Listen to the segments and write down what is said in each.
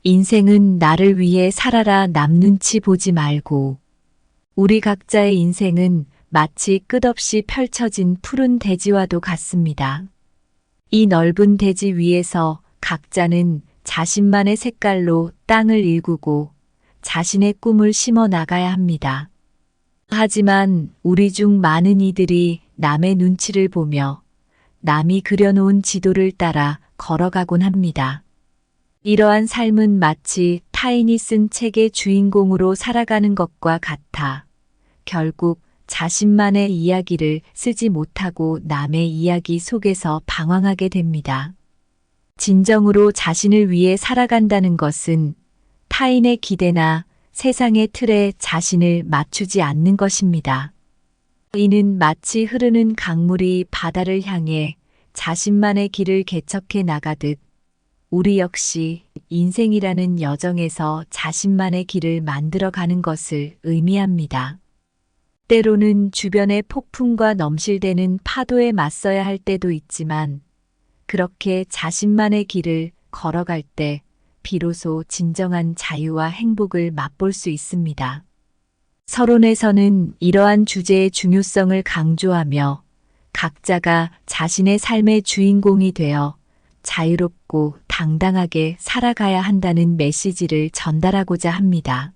인생은 나를 위해 살아라. 남 눈치 보지 말고. 우리 각자의 인생은 마치 끝없이 펼쳐진 푸른 대지와도 같습니다. 이 넓은 대지 위에서 각자는 자신만의 색깔로 땅을 일구고 자신의 꿈을 심어 나가야 합니다. 하지만 우리 중 많은 이들이 남의 눈치를 보며 남이 그려놓은 지도를 따라 걸어가곤 합니다. 이러한 삶은 마치 타인이 쓴 책의 주인공으로 살아가는 것과 같아 결국 자신만의 이야기를 쓰지 못하고 남의 이야기 속에서 방황하게 됩니다. 진정으로 자신을 위해 살아간다는 것은 타인의 기대나 세상의 틀에 자신을 맞추지 않는 것입니다. 이는 마치 흐르는 강물이 바다를 향해 자신만의 길을 개척해 나가듯 우리 역시 인생이라는 여정에서 자신만의 길을 만들어가는 것을 의미합니다. 때로는 주변의 폭풍과 넘실대는 파도에 맞서야 할 때도 있지만 그렇게 자신만의 길을 걸어갈 때 비로소 진정한 자유와 행복을 맛볼 수 있습니다. 서론에서는 이러한 주제의 중요성을 강조하며 각자가 자신의 삶의 주인공이 되어 자유롭고 당당하게 살아가야 한다는 메시지를 전달하고자 합니다.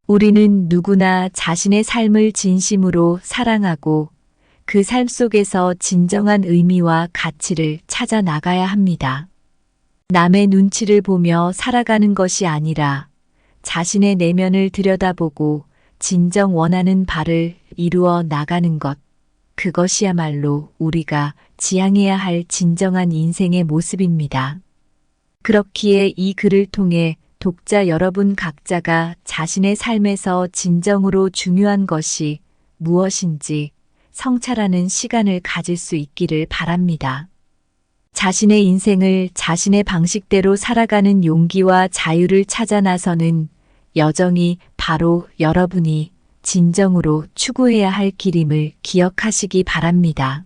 우리는 누구나 자신의 삶을 진심으로 사랑하고 그 삶 속에서 진정한 의미와 가치를 찾아 나가야 합니다. 남의 눈치를 보며 살아가는 것이 아니라 자신의 내면을 들여다보고 진정 원하는 바를 이루어 나가는 것, 그것이야말로 우리가 지향해야 할 진정한 인생의 모습입니다. 그렇기에 이 글을 통해 독자 여러분 각자가 자신의 삶에서 진정으로 중요한 것이 무엇인지 성찰하는 시간을 가질 수 있기를 바랍니다. 자신의 인생을 자신의 방식대로 살아가는 용기와 자유를 찾아 나서는 여정이 바로 여러분이 진정으로 추구해야 할 길임을 기억하시기 바랍니다.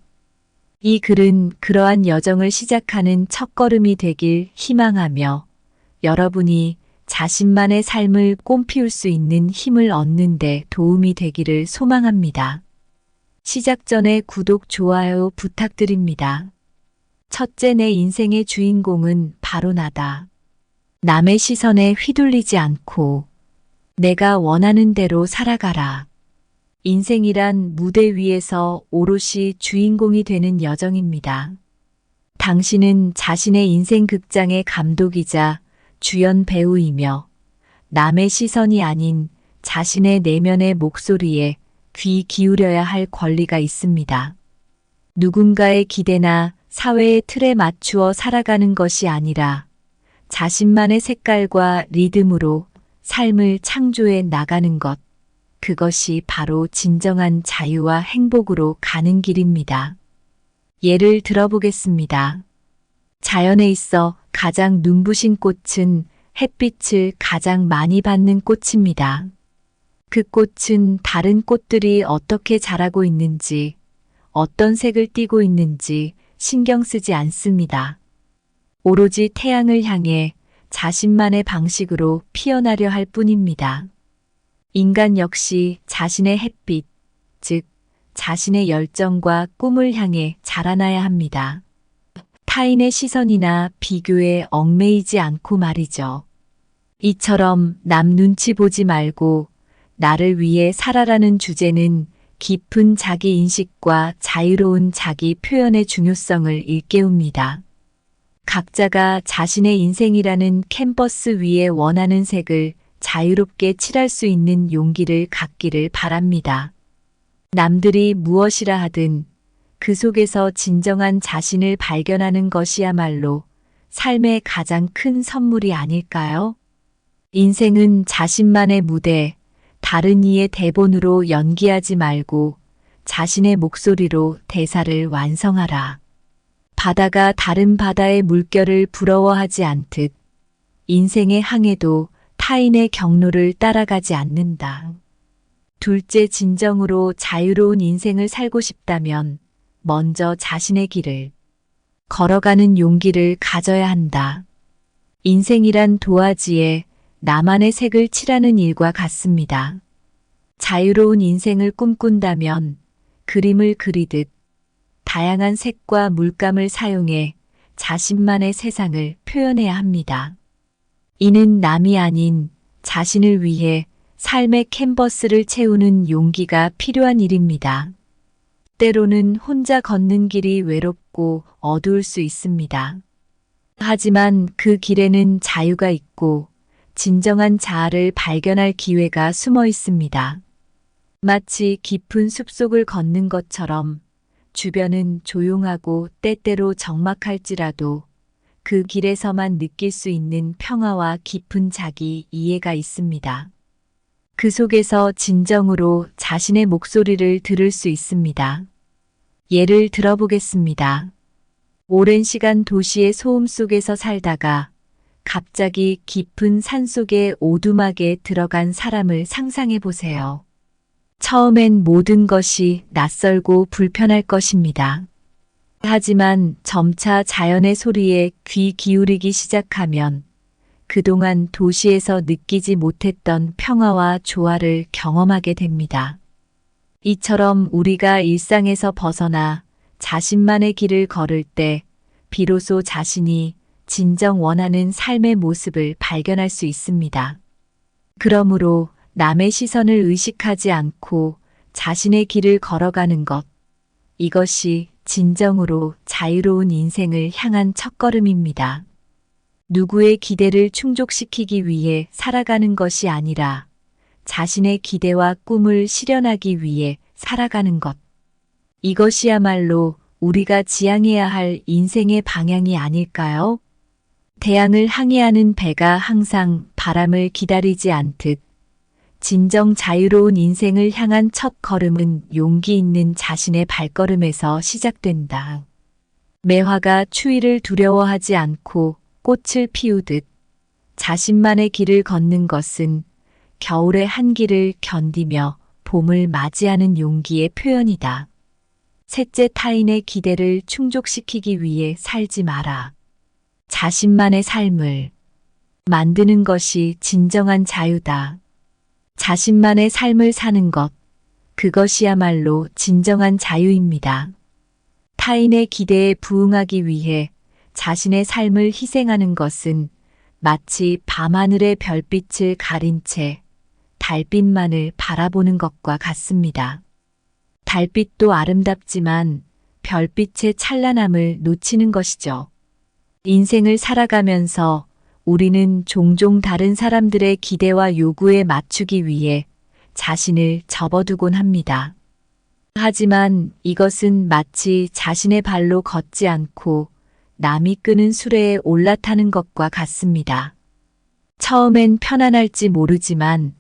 이 글은 그러한 여정을 시작하는 첫걸음이 되길 희망하며 여러분이 자신만의 삶을 꽃피울 수 있는 힘을 얻는 데 도움이 되기를 소망합니다. 시작 전에 구독, 좋아요 부탁드립니다. 첫째, 내 인생의 주인공은 바로 나다. 남의 시선에 휘둘리지 않고 내가 원하는 대로 살아가라. 인생이란 무대 위에서 오롯이 주인공이 되는 여정입니다. 당신은 자신의 인생 극장의 감독이자 주연 배우이며 남의 시선이 아닌 자신의 내면의 목소리에 귀 기울여야 할 권리가 있습니다. 누군가의 기대나 사회의 틀에 맞추어 살아가는 것이 아니라 자신만의 색깔과 리듬으로 삶을 창조해 나가는 것, 그것이 바로 진정한 자유와 행복으로 가는 길입니다. 예를 들어보겠습니다. 자연에 있어 가장 눈부신 꽃은 햇빛을 가장 많이 받는 꽃입니다. 그 꽃은 다른 꽃들이 어떻게 자라고 있는지, 어떤 색을 띠고 있는지 신경 쓰지 않습니다. 오로지 태양을 향해 자신만의 방식으로 피어나려 할 뿐입니다. 인간 역시 자신의 햇빛, 즉 자신의 열정과 꿈을 향해 자라나야 합니다. 타인의 시선이나 비교에 얽매이지 않고 말이죠. 이처럼 남 눈치 보지 말고 나를 위해 살아라는 주제는 깊은 자기 인식과 자유로운 자기 표현의 중요성을 일깨웁니다. 각자가 자신의 인생이라는 캔버스 위에 원하는 색을 자유롭게 칠할 수 있는 용기를 갖기를 바랍니다. 남들이 무엇이라 하든 그 속에서 진정한 자신을 발견하는 것이야말로 삶의 가장 큰 선물이 아닐까요? 인생은 자신만의 무대, 다른 이의 대본으로 연기하지 말고 자신의 목소리로 대사를 완성하라. 바다가 다른 바다의 물결을 부러워하지 않듯 인생의 항해도 타인의 경로를 따라가지 않는다. 둘째, 진정으로 자유로운 인생을 살고 싶다면 먼저 자신의 길을 걸어가는 용기를 가져야 한다. 인생이란 도화지에 나만의 색을 칠하는 일과 같습니다. 자유로운 인생을 꿈꾼다면 그림을 그리듯 다양한 색과 물감을 사용해 자신만의 세상을 표현해야 합니다. 이는 남이 아닌 자신을 위해 삶의 캔버스를 채우는 용기가 필요한 일입니다. 때로는 혼자 걷는 길이 외롭고 어두울 수 있습니다. 하지만 그 길에는 자유가 있고 진정한 자아를 발견할 기회가 숨어 있습니다. 마치 깊은 숲속을 걷는 것처럼 주변은 조용하고 때때로 적막할지라도 그 길에서만 느낄 수 있는 평화와 깊은 자기 이해가 있습니다. 그 속에서 진정으로 자신의 목소리를 들을 수 있습니다. 예를 들어보겠습니다. 오랜 시간 도시의 소음 속에서 살다가 갑자기 깊은 산속의 오두막에 들어간 사람을 상상해 보세요. 처음엔 모든 것이 낯설고 불편할 것입니다. 하지만 점차 자연의 소리에 귀 기울이기 시작하면 그동안 도시에서 느끼지 못했던 평화와 조화를 경험하게 됩니다. 이처럼 우리가 일상에서 벗어나 자신만의 길을 걸을 때 비로소 자신이 진정 원하는 삶의 모습을 발견할 수 있습니다. 그러므로 남의 시선을 의식하지 않고 자신의 길을 걸어가는 것, 이것이 진정으로 자유로운 인생을 향한 첫걸음입니다. 누구의 기대를 충족시키기 위해 살아가는 것이 아니라 자신의 기대와 꿈을 실현하기 위해 살아가는 것. 이것이야말로 우리가 지향해야 할 인생의 방향이 아닐까요? 태양을 항해하는 배가 항상 바람을 기다리지 않듯 진정 자유로운 인생을 향한 첫 걸음은 용기 있는 자신의 발걸음에서 시작된다. 매화가 추위를 두려워하지 않고 꽃을 피우듯 자신만의 길을 걷는 것은 겨울의 한기를 견디며 봄을 맞이하는 용기의 표현이다. 셋째, 타인의 기대를 충족시키기 위해 살지 마라. 자신만의 삶을 만드는 것이 진정한 자유다. 자신만의 삶을 사는 것, 그것이야말로 진정한 자유입니다. 타인의 기대에 부응하기 위해 자신의 삶을 희생하는 것은 마치 밤하늘의 별빛을 가린 채 달빛만을 바라보는 것과 같습니다. 달빛도 아름답지만 별빛의 찬란함을 놓치는 것이죠. 인생을 살아가면서 우리는 종종 다른 사람들의 기대와 요구에 맞추기 위해 자신을 접어두곤 합니다. 하지만 이것은 마치 자신의 발로 걷지 않고 남이 끄는 수레에 올라타는 것과 같습니다. 처음엔 편안할지 모르지만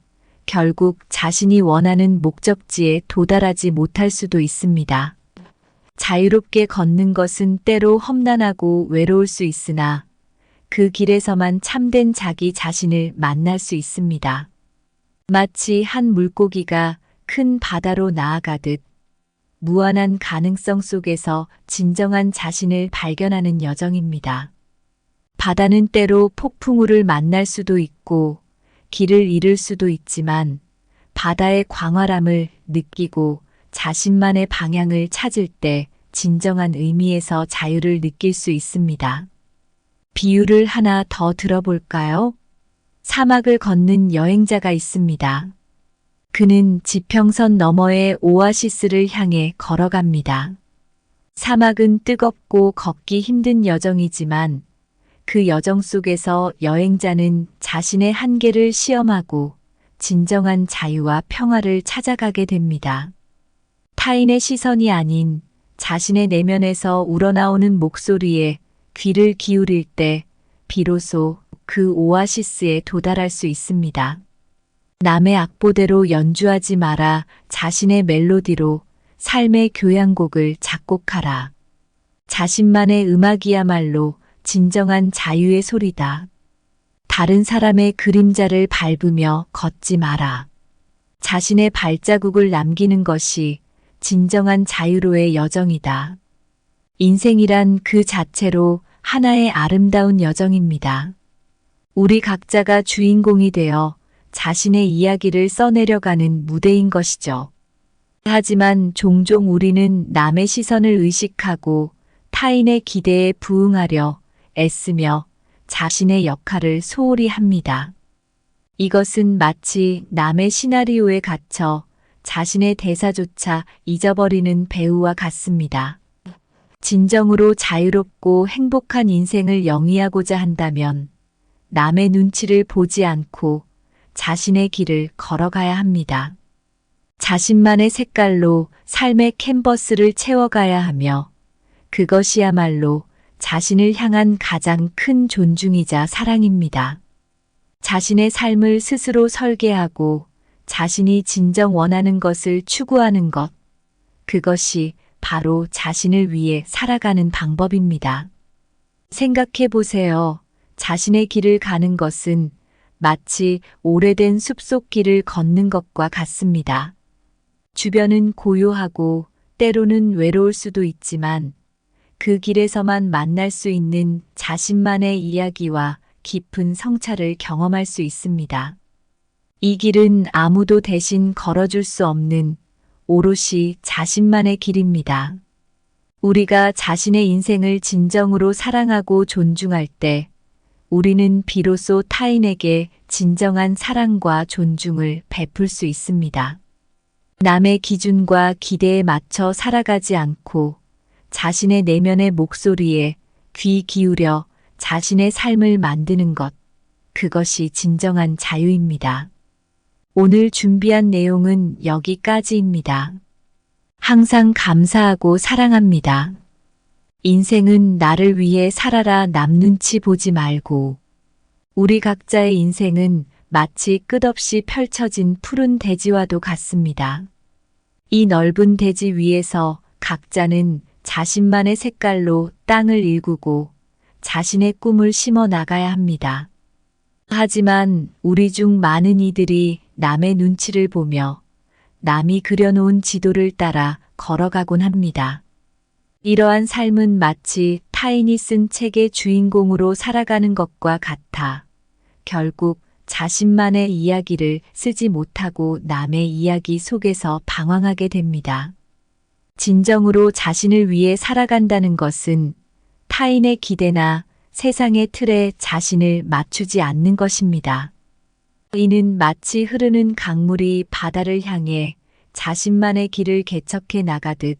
결국 자신이 원하는 목적지에 도달하지 못할 수도 있습니다. 자유롭게 걷는 것은 때로 험난하고 외로울 수 있으나 그 길에서만 참된 자기 자신을 만날 수 있습니다. 마치 한 물고기가 큰 바다로 나아가듯 무한한 가능성 속에서 진정한 자신을 발견하는 여정입니다. 바다는 때로 폭풍우를 만날 수도 있고 길을 잃을 수도 있지만 바다의 광활함을 느끼고 자신만의 방향을 찾을 때 진정한 의미에서 자유를 느낄 수 있습니다. 비유를 하나 더 들어볼까요? 사막을 걷는 여행자가 있습니다. 그는 지평선 너머의 오아시스를 향해 걸어갑니다. 사막은 뜨겁고 걷기 힘든 여정이지만 그 여정 속에서 여행자는 자신의 한계를 시험하고 진정한 자유와 평화를 찾아가게 됩니다. 타인의 시선이 아닌 자신의 내면에서 우러나오는 목소리에 귀를 기울일 때 비로소 그 오아시스에 도달할 수 있습니다. 남의 악보대로 연주하지 마라. 자신의 멜로디로 삶의 교향곡을 작곡하라. 자신만의 음악이야말로 진정한 자유의 소리다. 다른 사람의 그림자를 밟으며 걷지 마라. 자신의 발자국을 남기는 것이 진정한 자유로의 여정이다. 인생이란 그 자체로 하나의 아름다운 여정입니다. 우리 각자가 주인공이 되어 자신의 이야기를 써내려가는 무대인 것이죠. 하지만 종종 우리는 남의 시선을 의식하고 타인의 기대에 부응하려 애쓰며 자신의 역할을 소홀히 합니다. 이것은 마치 남의 시나리오에 갇혀 자신의 대사조차 잊어버리는 배우와 같습니다. 진정으로 자유롭고 행복한 인생을 영위하고자 한다면 남의 눈치를 보지 않고 자신의 길을 걸어가야 합니다. 자신만의 색깔로 삶의 캔버스를 채워가야 하며 그것이야말로 자신을 향한 가장 큰 존중이자 사랑입니다. 자신의 삶을 스스로 설계하고 자신이 진정 원하는 것을 추구하는 것, 그것이 바로 자신을 위해 살아가는 방법입니다. 생각해 보세요. 자신의 길을 가는 것은 마치 오래된 숲속 길을 걷는 것과 같습니다. 주변은 고요하고 때로는 외로울 수도 있지만 그 길에서만 만날 수 있는 자신만의 이야기와 깊은 성찰을 경험할 수 있습니다. 이 길은 아무도 대신 걸어줄 수 없는 오롯이 자신만의 길입니다. 우리가 자신의 인생을 진정으로 사랑하고 존중할 때 우리는 비로소 타인에게 진정한 사랑과 존중을 베풀 수 있습니다. 남의 기준과 기대에 맞춰 살아가지 않고 자신의 내면의 목소리에 귀 기울여 자신의 삶을 만드는 것, 그것이 진정한 자유입니다. 오늘 준비한 내용은 여기까지입니다. 항상 감사하고 사랑합니다. 인생은 나를 위해 살아라. 남 눈치 보지 말고. 우리 각자의 인생은 마치 끝없이 펼쳐진 푸른 대지와도 같습니다. 이 넓은 대지 위에서 각자는 자신만의 색깔로 땅을 일구고 자신의 꿈을 심어 나가야 합니다. 하지만 우리 중 많은 이들이 남의 눈치를 보며 남이 그려놓은 지도를 따라 걸어가곤 합니다. 이러한 삶은 마치 타인이 쓴 책의 주인공으로 살아가는 것과 같아 결국 자신만의 이야기를 쓰지 못하고 남의 이야기 속에서 방황하게 됩니다. 진정으로 자신을 위해 살아간다는 것은 타인의 기대나 세상의 틀에 자신을 맞추지 않는 것입니다. 이는 마치 흐르는 강물이 바다를 향해 자신만의 길을 개척해 나가듯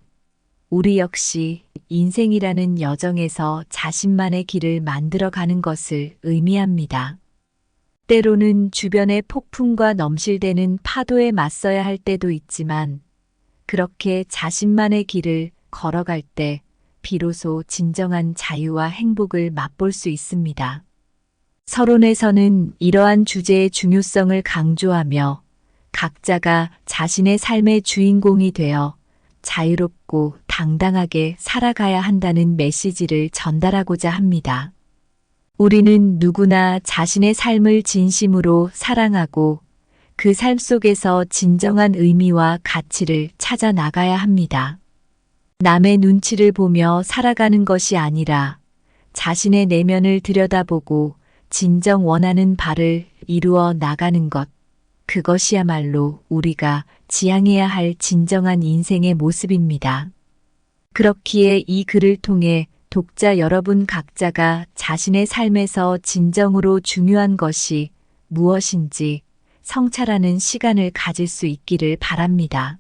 우리 역시 인생이라는 여정에서 자신만의 길을 만들어가는 것을 의미합니다. 때로는 주변의 폭풍과 넘실대는 파도에 맞서야 할 때도 있지만 그렇게 자신만의 길을 걸어갈 때 비로소 진정한 자유와 행복을 맛볼 수 있습니다. 서론에서는 이러한 주제의 중요성을 강조하며 각자가 자신의 삶의 주인공이 되어 자유롭고 당당하게 살아가야 한다는 메시지를 전달하고자 합니다. 우리는 누구나 자신의 삶을 진심으로 사랑하고 그 삶 속에서 진정한 의미와 가치를 찾아 나가야 합니다. 남의 눈치를 보며 살아가는 것이 아니라 자신의 내면을 들여다보고 진정 원하는 바를 이루어 나가는 것, 그것이야말로 우리가 지향해야 할 진정한 인생의 모습입니다. 그렇기에 이 글을 통해 독자 여러분 각자가 자신의 삶에서 진정으로 중요한 것이 무엇인지 성찰하는 시간을 가질 수 있기를 바랍니다.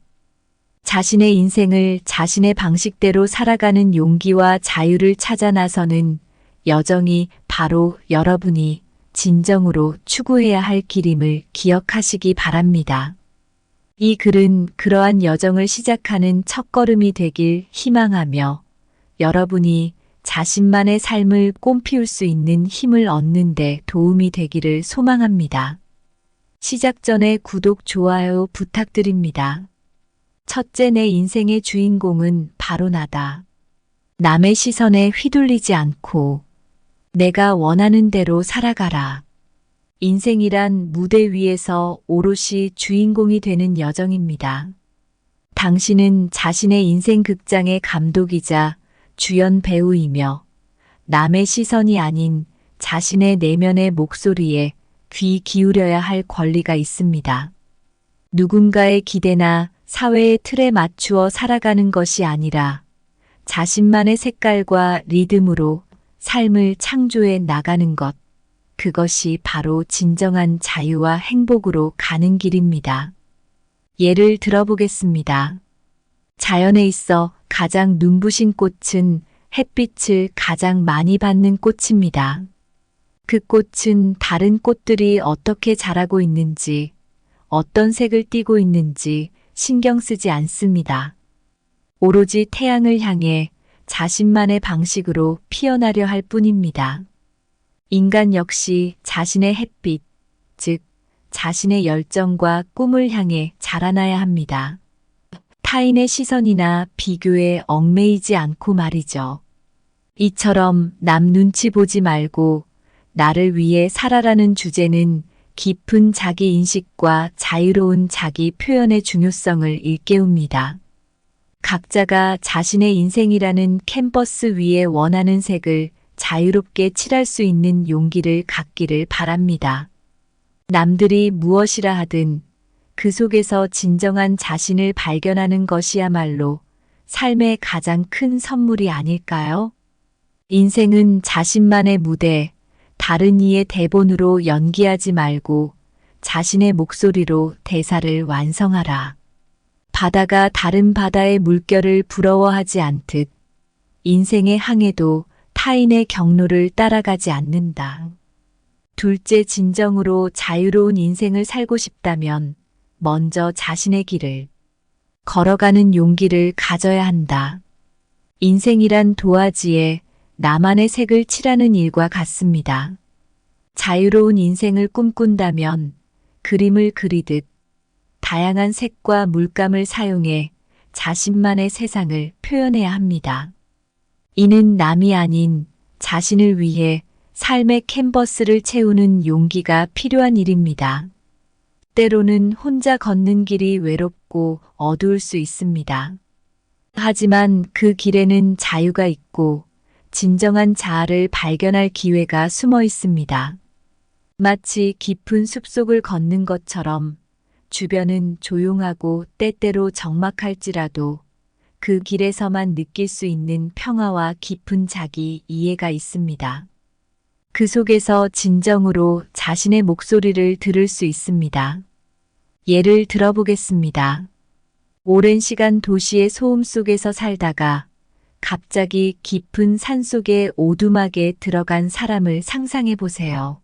자신의 인생을 자신의 방식대로 살아가는 용기와 자유를 찾아 나서는 여정이 바로 여러분이 진정으로 추구해야 할 길임을 기억하시기 바랍니다. 이 글은 그러한 여정을 시작하는 첫걸음이 되길 희망하며 여러분이 자신만의 삶을 꽃피울 수 있는 힘을 얻는 데 도움이 되기를 소망합니다. 시작 전에 구독, 좋아요 부탁드립니다. 첫째, 내 인생의 주인공은 바로 나다. 남의 시선에 휘둘리지 않고 내가 원하는 대로 살아가라. 인생이란 무대 위에서 오롯이 주인공이 되는 여정입니다. 당신은 자신의 인생 극장의 감독이자 주연 배우이며 남의 시선이 아닌 자신의 내면의 목소리에 귀 기울여야 할 권리가 있습니다. 누군가의 기대나 사회의 틀에 맞추어 살아가는 것이 아니라 자신만의 색깔과 리듬으로 삶을 창조해 나가는 것, 그것이 바로 진정한 자유와 행복으로 가는 길입니다. 예를 들어보겠습니다. 자연에 있어 가장 눈부신 꽃은 햇빛을 가장 많이 받는 꽃입니다. 그 꽃은 다른 꽃들이 어떻게 자라고 있는지, 어떤 색을 띠고 있는지 신경 쓰지 않습니다. 오로지 태양을 향해 자신만의 방식으로 피어나려 할 뿐입니다. 인간 역시 자신의 햇빛, 즉 자신의 열정과 꿈을 향해 자라나야 합니다. 타인의 시선이나 비교에 얽매이지 않고 말이죠. 이처럼 남 눈치 보지 말고 나를 위해 살아라는 주제는 깊은 자기 인식과 자유로운 자기 표현의 중요성을 일깨웁니다. 각자가 자신의 인생이라는 캔버스 위에 원하는 색을 자유롭게 칠할 수 있는 용기를 갖기를 바랍니다. 남들이 무엇이라 하든 그 속에서 진정한 자신을 발견하는 것이야말로 삶의 가장 큰 선물이 아닐까요? 인생은 자신만의 무대, 다른 이의 대본으로 연기하지 말고 자신의 목소리로 대사를 완성하라. 바다가 다른 바다의 물결을 부러워하지 않듯 인생의 항해도 타인의 경로를 따라가지 않는다. 둘째, 진정으로 자유로운 인생을 살고 싶다면 먼저 자신의 길을 걸어가는 용기를 가져야 한다. 인생이란 도화지에 나만의 색을 칠하는 일과 같습니다. 자유로운 인생을 꿈꾼다면 그림을 그리듯 다양한 색과 물감을 사용해 자신만의 세상을 표현해야 합니다. 이는 남이 아닌 자신을 위해 삶의 캔버스를 채우는 용기가 필요한 일입니다. 때로는 혼자 걷는 길이 외롭고 어두울 수 있습니다. 하지만 그 길에는 자유가 있고 진정한 자아를 발견할 기회가 숨어 있습니다. 마치 깊은 숲속을 걷는 것처럼 주변은 조용하고 때때로 적막할지라도 그 길에서만 느낄 수 있는 평화와 깊은 자기 이해가 있습니다. 그 속에서 진정으로 자신의 목소리를 들을 수 있습니다. 예를 들어보겠습니다. 오랜 시간 도시의 소음 속에서 살다가 갑자기 깊은 산속의 오두막에 들어간 사람을 상상해 보세요.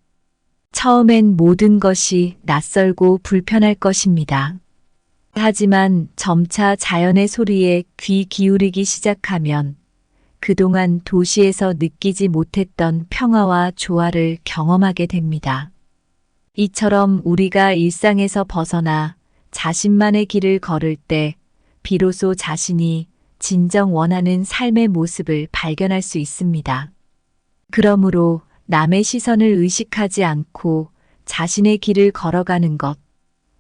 처음엔 모든 것이 낯설고 불편할 것입니다. 하지만 점차 자연의 소리에 귀 기울이기 시작하면 그동안 도시에서 느끼지 못했던 평화와 조화를 경험하게 됩니다. 이처럼 우리가 일상에서 벗어나 자신만의 길을 걸을 때 비로소 자신이 진정 원하는 삶의 모습을 발견할 수 있습니다. 그러므로 남의 시선을 의식하지 않고 자신의 길을 걸어가는 것,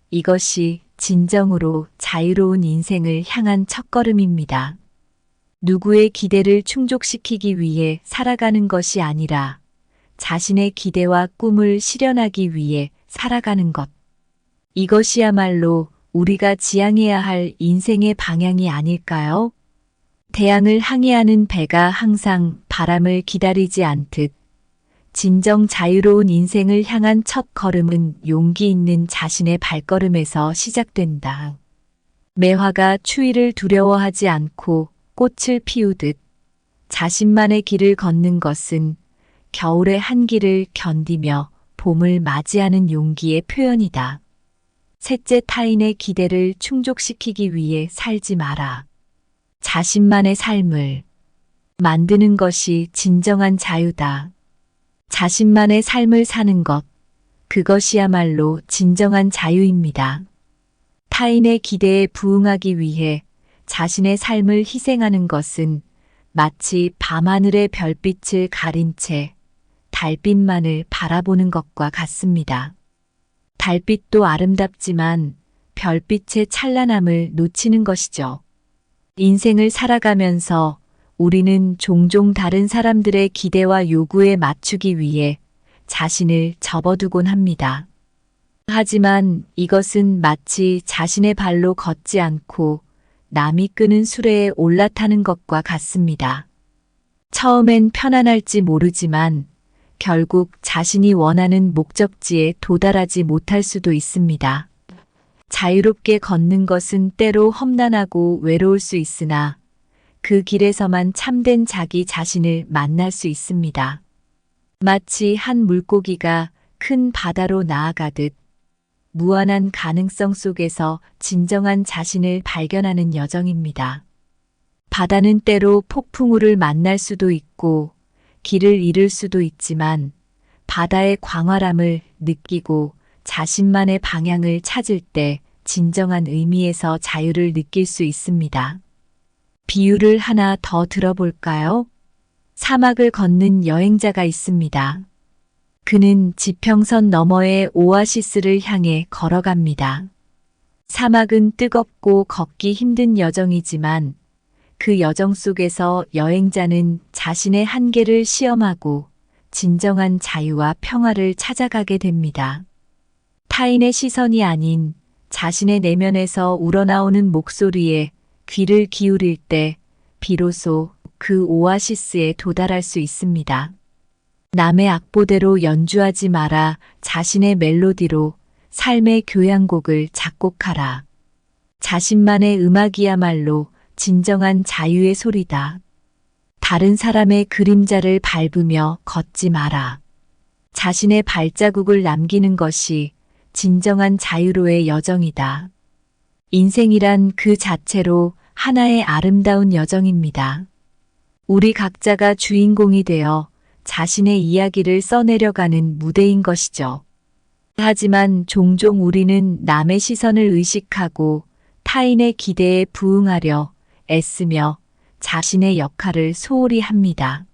이것이 진정으로 자유로운 인생을 향한 첫걸음입니다. 누구의 기대를 충족시키기 위해 살아가는 것이 아니라 자신의 기대와 꿈을 실현하기 위해 살아가는 것. 이것이야말로 우리가 지향해야 할 인생의 방향이 아닐까요? 태양을 항해하는 배가 항상 바람을 기다리지 않듯 진정 자유로운 인생을 향한 첫 걸음은 용기 있는 자신의 발걸음에서 시작된다. 매화가 추위를 두려워하지 않고 꽃을 피우듯 자신만의 길을 걷는 것은 겨울의 한기를 견디며 봄을 맞이하는 용기의 표현이다. 셋째, 타인의 기대를 충족시키기 위해 살지 마라. 자신만의 삶을 만드는 것이 진정한 자유다. 자신만의 삶을 사는 것, 그것이야말로 진정한 자유입니다. 타인의 기대에 부응하기 위해 자신의 삶을 희생하는 것은 마치 밤하늘의 별빛을 가린 채 달빛만을 바라보는 것과 같습니다. 달빛도 아름답지만 별빛의 찬란함을 놓치는 것이죠. 인생을 살아가면서 우리는 종종 다른 사람들의 기대와 요구에 맞추기 위해 자신을 접어두곤 합니다. 하지만 이것은 마치 자신의 발로 걷지 않고 남이 끄는 수레에 올라타는 것과 같습니다. 처음엔 편안할지 모르지만 결국 자신이 원하는 목적지에 도달하지 못할 수도 있습니다. 자유롭게 걷는 것은 때로 험난하고 외로울 수 있으나 그 길에서만 참된 자기 자신을 만날 수 있습니다. 마치 한 물고기가 큰 바다로 나아가듯 무한한 가능성 속에서 진정한 자신을 발견하는 여정입니다. 바다는 때로 폭풍우를 만날 수도 있고 길을 잃을 수도 있지만 바다의 광활함을 느끼고 자신만의 방향을 찾을 때 진정한 의미에서 자유를 느낄 수 있습니다. 비유를 하나 더 들어볼까요? 사막을 걷는 여행자가 있습니다. 그는 지평선 너머의 오아시스를 향해 걸어갑니다. 사막은 뜨겁고 걷기 힘든 여정이지만 그 여정 속에서 여행자는 자신의 한계를 시험하고 진정한 자유와 평화를 찾아가게 됩니다. 타인의 시선이 아닌 자신의 내면에서 우러나오는 목소리에 귀를 기울일 때 비로소 그 오아시스에 도달할 수 있습니다. 남의 악보대로 연주하지 마라. 자신의 멜로디로 삶의 교향곡을 작곡하라. 자신만의 음악이야말로 진정한 자유의 소리다. 다른 사람의 그림자를 밟으며 걷지 마라. 자신의 발자국을 남기는 것이 진정한 자유로의 여정이다. 인생이란 그 자체로 하나의 아름다운 여정입니다. 우리 각자가 주인공이 되어 자신의 이야기를 써내려가는 무대인 것이죠. 하지만 종종 우리는 남의 시선을 의식하고 타인의 기대에 부응하려 애쓰며 자신의 역할을 소홀히 합니다.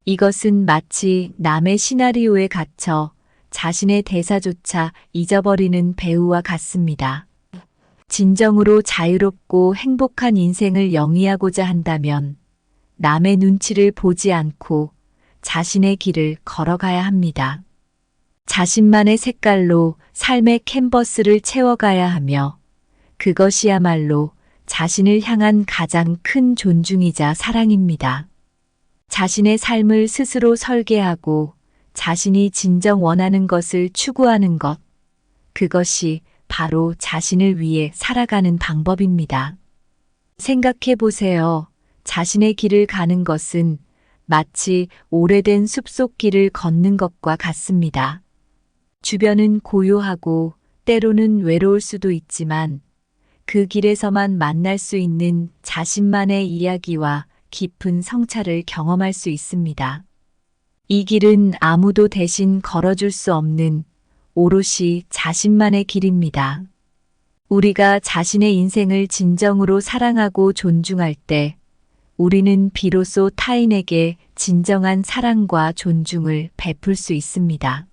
이것은 마치 남의 시나리오에 갇혀 자신의 대사조차 잊어버리는 배우와 같습니다. 진정으로 자유롭고 행복한 인생을 영위하고자 한다면 남의 눈치를 보지 않고 자신의 길을 걸어가야 합니다. 자신만의 색깔로 삶의 캔버스를 채워가야 하며 그것이야말로 자신을 향한 가장 큰 존중이자 사랑입니다. 자신의 삶을 스스로 설계하고 자신이 진정 원하는 것을 추구하는 것, 그것이 바로 자신을 위해 살아가는 방법입니다. 생각해 보세요. 자신의 길을 가는 것은 마치 오래된 숲속 길을 걷는 것과 같습니다. 주변은 고요하고 때로는 외로울 수도 있지만 그 길에서만 만날 수 있는 자신만의 이야기와 깊은 성찰을 경험할 수 있습니다. 이 길은 아무도 대신 걸어줄 수 없는 오롯이 자신만의 길입니다. 우리가 자신의 인생을 진정으로 사랑하고 존중할 때 우리는 비로소 타인에게 진정한 사랑과 존중을 베풀 수 있습니다.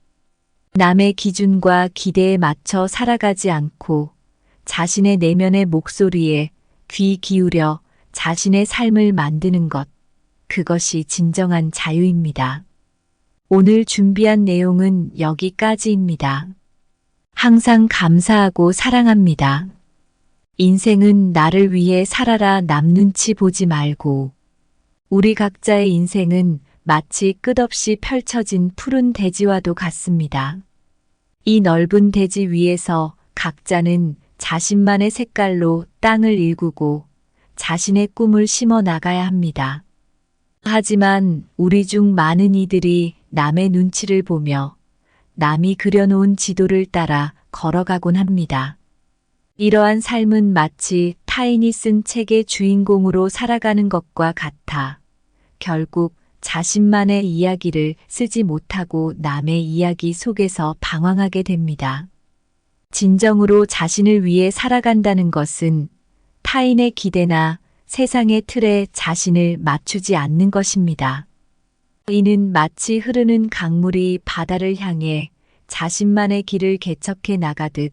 남의 기준과 기대에 맞춰 살아가지 않고 자신의 내면의 목소리에 귀 기울여 자신의 삶을 만드는 것, 그것이 진정한 자유입니다. 오늘 준비한 내용은 여기까지입니다. 항상 감사하고 사랑합니다. 인생은 나를 위해 살아라. 남 눈치 보지 말고. 우리 각자의 인생은 마치 끝없이 펼쳐진 푸른 대지와도 같습니다. 이 넓은 대지 위에서 각자는 자신만의 색깔로 땅을 일구고 자신의 꿈을 심어 나가야 합니다. 하지만 우리 중 많은 이들이 남의 눈치를 보며 남이 그려놓은 지도를 따라 걸어가곤 합니다. 이러한 삶은 마치 타인이 쓴 책의 주인공으로 살아가는 것과 같아 결국 자신만의 이야기를 쓰지 못하고 남의 이야기 속에서 방황하게 됩니다. 진정으로 자신을 위해 살아간다는 것은 타인의 기대나 세상의 틀에 자신을 맞추지 않는 것입니다. 이는 마치 흐르는 강물이 바다를 향해 자신만의 길을 개척해 나가듯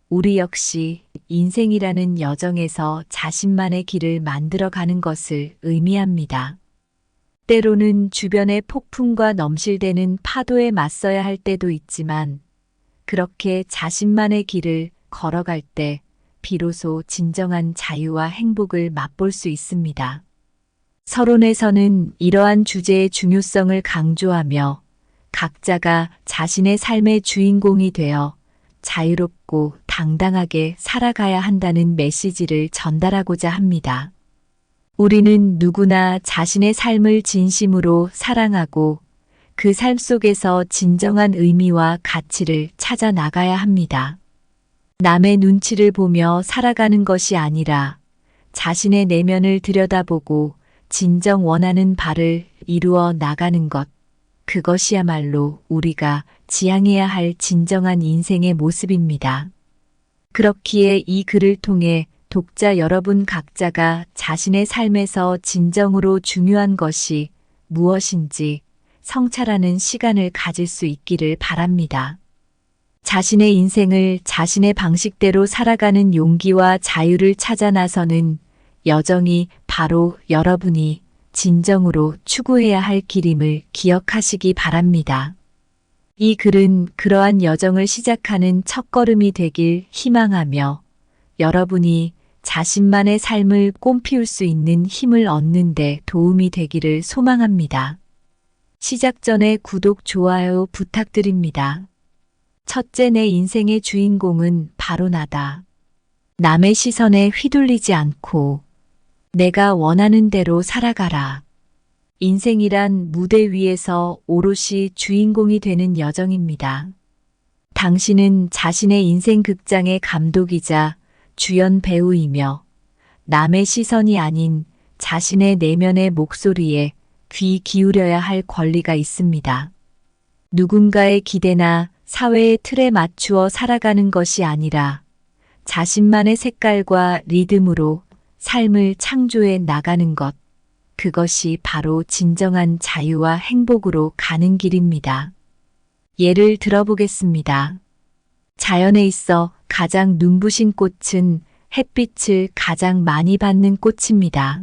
우리 역시 인생이라는 여정에서 자신만의 길을 만들어가는 것을 의미합니다. 때로는 주변의 폭풍과 넘실대는 파도에 맞서야 할 때도 있지만 그렇게 자신만의 길을 걸어갈 때 비로소 진정한 자유와 행복을 맛볼 수 있습니다. 서론에서는 이러한 주제의 중요성을 강조하며 각자가 자신의 삶의 주인공이 되어 자유롭고 당당하게 살아가야 한다는 메시지를 전달하고자 합니다. 우리는 누구나 자신의 삶을 진심으로 사랑하고 그 삶 속에서 진정한 의미와 가치를 찾아 나가야 합니다. 남의 눈치를 보며 살아가는 것이 아니라 자신의 내면을 들여다보고 진정 원하는 바를 이루어 나가는 것, 그것이야말로 우리가 지향해야 할 진정한 인생의 모습입니다. 그렇기에 이 글을 통해 독자 여러분 각자가 자신의 삶에서 진정으로 중요한 것이 무엇인지 성찰하는 시간을 가질 수 있기를 바랍니다. 자신의 인생을 자신의 방식대로 살아가는 용기와 자유를 찾아 나서는 여정이 바로 여러분이 진정으로 추구해야 할 길임을 기억하시기 바랍니다. 이 글은 그러한 여정을 시작하는 첫걸음이 되길 희망하며 여러분이 자신만의 삶을 꽃피울 수 있는 힘을 얻는 데 도움이 되기를 소망합니다. 시작 전에 구독, 좋아요 부탁드립니다. 첫째, 내 인생의 주인공은 바로 나다. 남의 시선에 휘둘리지 않고 내가 원하는 대로 살아가라. 인생이란 무대 위에서 오롯이 주인공이 되는 여정입니다. 당신은 자신의 인생 극장의 감독이자 주연 배우이며 남의 시선이 아닌 자신의 내면의 목소리에 귀 기울여야 할 권리가 있습니다. 누군가의 기대나 사회의 틀에 맞추어 살아가는 것이 아니라 자신만의 색깔과 리듬으로 삶을 창조해 나가는 것, 그것이 바로 진정한 자유와 행복으로 가는 길입니다. 예를 들어보겠습니다. 자연에 있어 가장 눈부신 꽃은 햇빛을 가장 많이 받는 꽃입니다.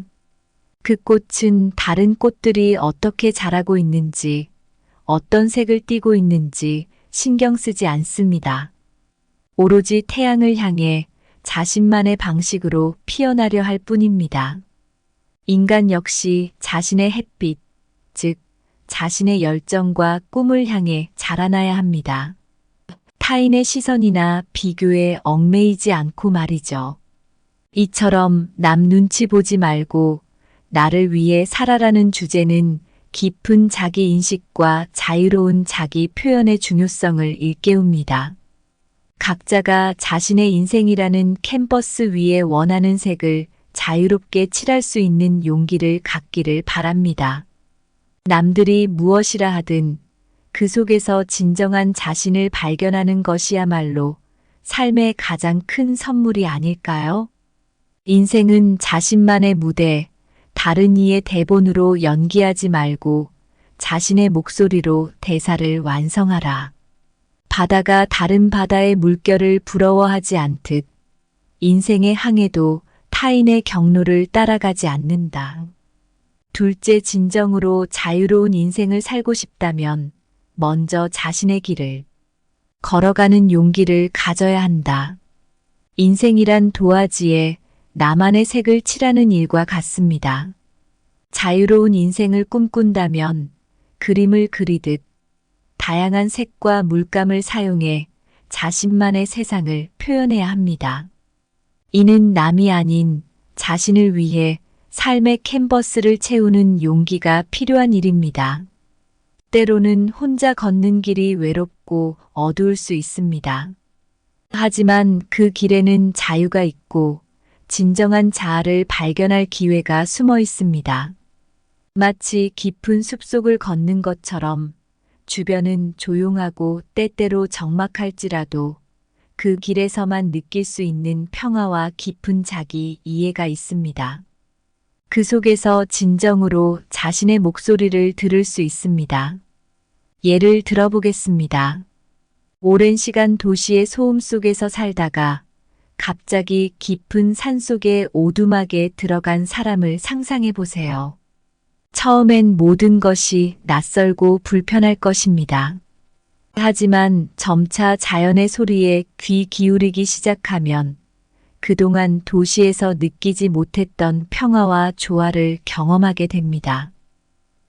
그 꽃은 다른 꽃들이 어떻게 자라고 있는지, 어떤 색을 띠고 있는지 신경 쓰지 않습니다. 오로지 태양을 향해 자신만의 방식으로 피어나려 할 뿐입니다. 인간 역시 자신의 햇빛, 즉 자신의 열정과 꿈을 향해 자라나야 합니다. 타인의 시선이나 비교에 얽매이지 않고 말이죠. 이처럼 남 눈치 보지 말고 나를 위해 살아라는 주제는 깊은 자기 인식과 자유로운 자기 표현의 중요성을 일깨웁니다. 각자가 자신의 인생이라는 캔버스 위에 원하는 색을 자유롭게 칠할 수 있는 용기를 갖기를 바랍니다. 남들이 무엇이라 하든 그 속에서 진정한 자신을 발견하는 것이야말로 삶의 가장 큰 선물이 아닐까요? 인생은 자신만의 무대, 다른 이의 대본으로 연기하지 말고 자신의 목소리로 대사를 완성하라. 바다가 다른 바다의 물결을 부러워하지 않듯 인생의 항해도 타인의 경로를 따라가지 않는다. 둘째, 진정으로 자유로운 인생을 살고 싶다면 먼저 자신의 길을 걸어가는 용기를 가져야 한다. 인생이란 도화지에 나만의 색을 칠하는 일과 같습니다. 자유로운 인생을 꿈꾼다면 그림을 그리듯 다양한 색과 물감을 사용해 자신만의 세상을 표현해야 합니다. 이는 남이 아닌 자신을 위해 삶의 캔버스를 채우는 용기가 필요한 일입니다. 때로는 혼자 걷는 길이 외롭고 어두울 수 있습니다. 하지만 그 길에는 자유가 있고 진정한 자아를 발견할 기회가 숨어 있습니다. 마치 깊은 숲속을 걷는 것처럼 주변은 조용하고 때때로 적막할지라도 그 길에서만 느낄 수 있는 평화와 깊은 자기 이해가 있습니다. 그 속에서 진정으로 자신의 목소리를 들을 수 있습니다. 예를 들어보겠습니다. 오랜 시간 도시의 소음 속에서 살다가 갑자기 깊은 산속에 오두막에 들어간 사람을 상상해 보세요. 처음엔 모든 것이 낯설고 불편할 것입니다. 하지만 점차 자연의 소리에 귀 기울이기 시작하면 그동안 도시에서 느끼지 못했던 평화와 조화를 경험하게 됩니다.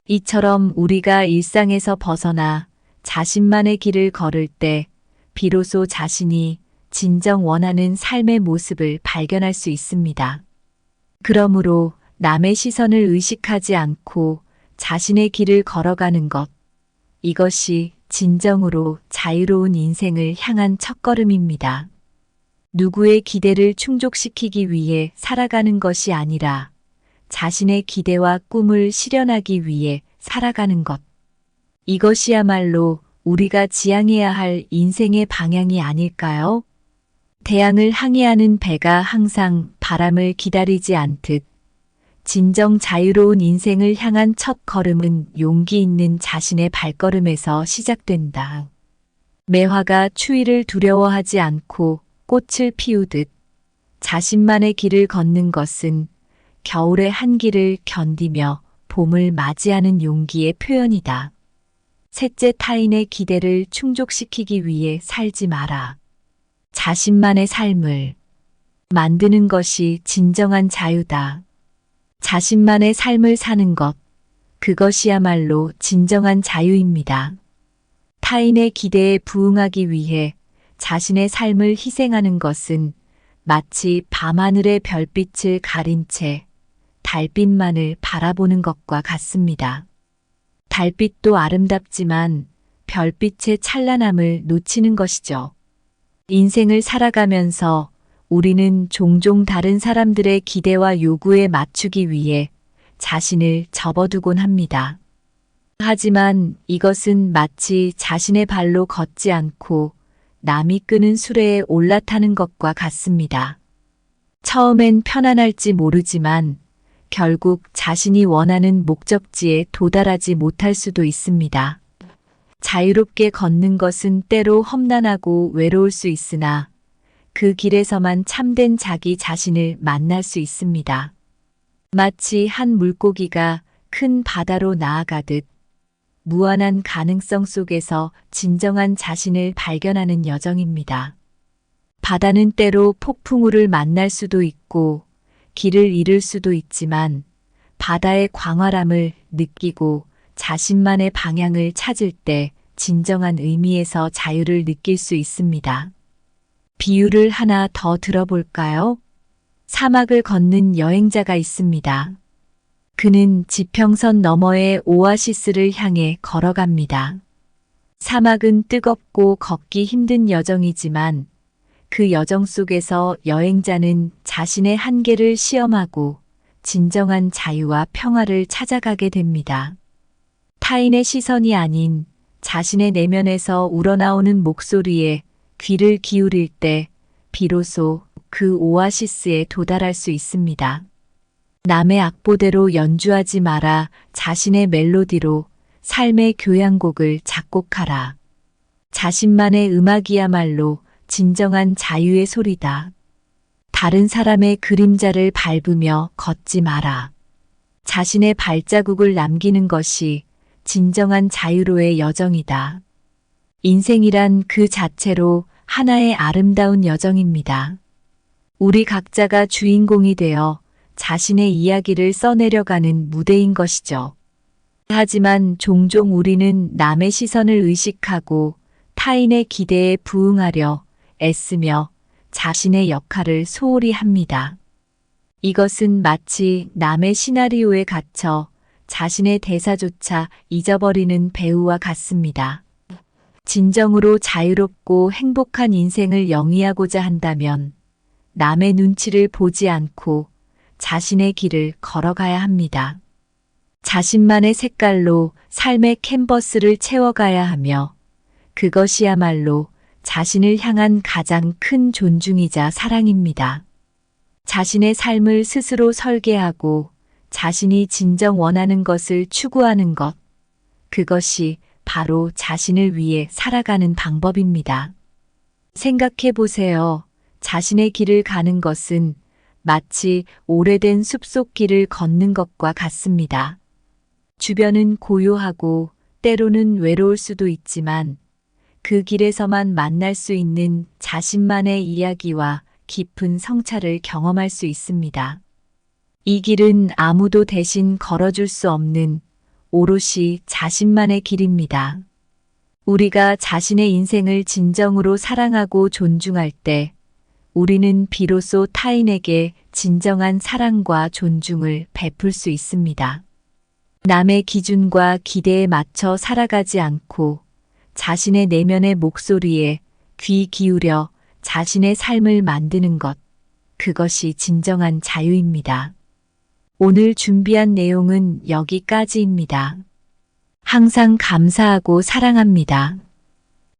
이처럼 우리가 일상에서 벗어나 자신만의 길을 걸을 때 비로소 자신이 진정 원하는 삶의 모습을 발견할 수 있습니다. 그러므로 남의 시선을 의식하지 않고 자신의 길을 걸어가는 것, 이것이 진정으로 자유로운 인생을 향한 첫걸음입니다. 누구의 기대를 충족시키기 위해 살아가는 것이 아니라 자신의 기대와 꿈을 실현하기 위해 살아가는 것. 이것이야말로 우리가 지향해야 할 인생의 방향이 아닐까요? 태양을 항해하는 배가 항상 바람을 기다리지 않듯 진정 자유로운 인생을 향한 첫 걸음은 용기 있는 자신의 발걸음에서 시작된다. 매화가 추위를 두려워하지 않고 꽃을 피우듯 자신만의 길을 걷는 것은 겨울의 한기를 견디며 봄을 맞이하는 용기의 표현이다. 셋째, 타인의 기대를 충족시키기 위해 살지 마라. 자신만의 삶을 만드는 것이 진정한 자유다. 자신만의 삶을 사는 것, 그것이야말로 진정한 자유입니다. 타인의 기대에 부응하기 위해 자신의 삶을 희생하는 것은 마치 밤하늘의 별빛을 가린 채 달빛만을 바라보는 것과 같습니다. 달빛도 아름답지만 별빛의 찬란함을 놓치는 것이죠. 인생을 살아가면서 우리는 종종 다른 사람들의 기대와 요구에 맞추기 위해 자신을 접어두곤 합니다. 하지만 이것은 마치 자신의 발로 걷지 않고 남이 끄는 수레에 올라타는 것과 같습니다. 처음엔 편안할지 모르지만 결국 자신이 원하는 목적지에 도달하지 못할 수도 있습니다. 자유롭게 걷는 것은 때로 험난하고 외로울 수 있으나 그 길에서만 참된 자기 자신을 만날 수 있습니다. 마치 한 물고기가 큰 바다로 나아가듯 무한한 가능성 속에서 진정한 자신을 발견하는 여정입니다. 바다는 때로 폭풍우를 만날 수도 있고 길을 잃을 수도 있지만 바다의 광활함을 느끼고 자신만의 방향을 찾을 때 진정한 의미에서 자유를 느낄 수 있습니다. 비유를 하나 더 들어볼까요? 사막을 걷는 여행자가 있습니다. 그는 지평선 너머의 오아시스를 향해 걸어갑니다. 사막은 뜨겁고 걷기 힘든 여정이지만 그 여정 속에서 여행자는 자신의 한계를 시험하고 진정한 자유와 평화를 찾아가게 됩니다. 타인의 시선이 아닌 자신의 내면에서 우러나오는 목소리에 귀를 기울일 때 비로소 그 오아시스에 도달할 수 있습니다. 남의 악보대로 연주하지 마라. 자신의 멜로디로 삶의 교향곡을 작곡하라. 자신만의 음악이야말로 진정한 자유의 소리다. 다른 사람의 그림자를 밟으며 걷지 마라. 자신의 발자국을 남기는 것이 진정한 자유로의 여정이다. 인생이란 그 자체로 하나의 아름다운 여정입니다. 우리 각자가 주인공이 되어 자신의 이야기를 써내려가는 무대인 것이죠. 하지만 종종 우리는 남의 시선을 의식하고 타인의 기대에 부응하려 애쓰며 자신의 역할을 소홀히 합니다. 이것은 마치 남의 시나리오에 갇혀 자신의 대사조차 잊어버리는 배우와 같습니다. 진정으로 자유롭고 행복한 인생을 영위하고자 한다면 남의 눈치를 보지 않고 자신의 길을 걸어가야 합니다. 자신만의 색깔로 삶의 캔버스를 채워가야 하며 그것이야말로 자신을 향한 가장 큰 존중이자 사랑입니다. 자신의 삶을 스스로 설계하고 자신이 진정 원하는 것을 추구하는 것, 그것이 바로 자신을 위해 살아가는 방법입니다. 생각해 보세요. 자신의 길을 가는 것은 마치 오래된 숲속 길을 걷는 것과 같습니다. 주변은 고요하고 때로는 외로울 수도 있지만 그 길에서만 만날 수 있는 자신만의 이야기와 깊은 성찰을 경험할 수 있습니다. 이 길은 아무도 대신 걸어줄 수 없는 오롯이 자신만의 길입니다. 우리가 자신의 인생을 진정으로 사랑하고 존중할 때 우리는 비로소 타인에게 진정한 사랑과 존중을 베풀 수 있습니다. 남의 기준과 기대에 맞춰 살아가지 않고 자신의 내면의 목소리에 귀 기울여 자신의 삶을 만드는 것, 그것이 진정한 자유입니다. 오늘 준비한 내용은 여기까지입니다. 항상 감사하고 사랑합니다.